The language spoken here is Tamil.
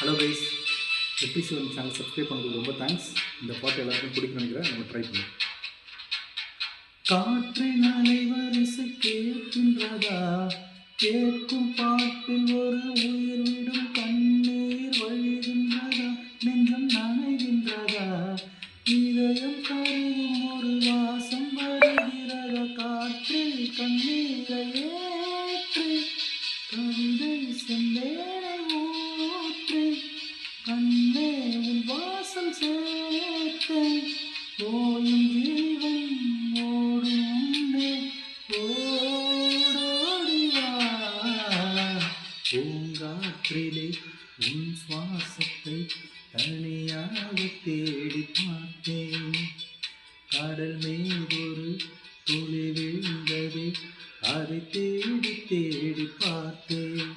Hello guys, episode channel subscribe பண்ணுறது ரொம்ப தேங்க்ஸ். இந்த பாட்டு எல்லாருக்கும் பிடிக்கும் நினைக்கிறேன். நம்ம ட்ரை பண்ணுவோம். காற்றின் அலைவரிசை கேட்கின்றதா? கேட்கும் பாட்டில் ஒரு உயிர் விடும் கண்ணீர் வழிகின்றதா? நெஞ்சம் நனைகின்றதா? இதயம் கருகும் ஒரு வாசம் வருகிறதா? காற்றில் கண்ணீரை ஏற்றி கவிதை செந்தேனை ஊற்றி கண்ணே உன் வாசல் சேர்த்தேன். ஓயும் ஜீவன் ஓடும் உன்னே ஓடோடிவா. பூங்காற்றிலே உன் சுவாசத்தை தனியாக தேடி பார்த்தேன். கடல் மீதொரு துளி விழுந்தது, அதை தேடி தேடி பார்த்தேன்.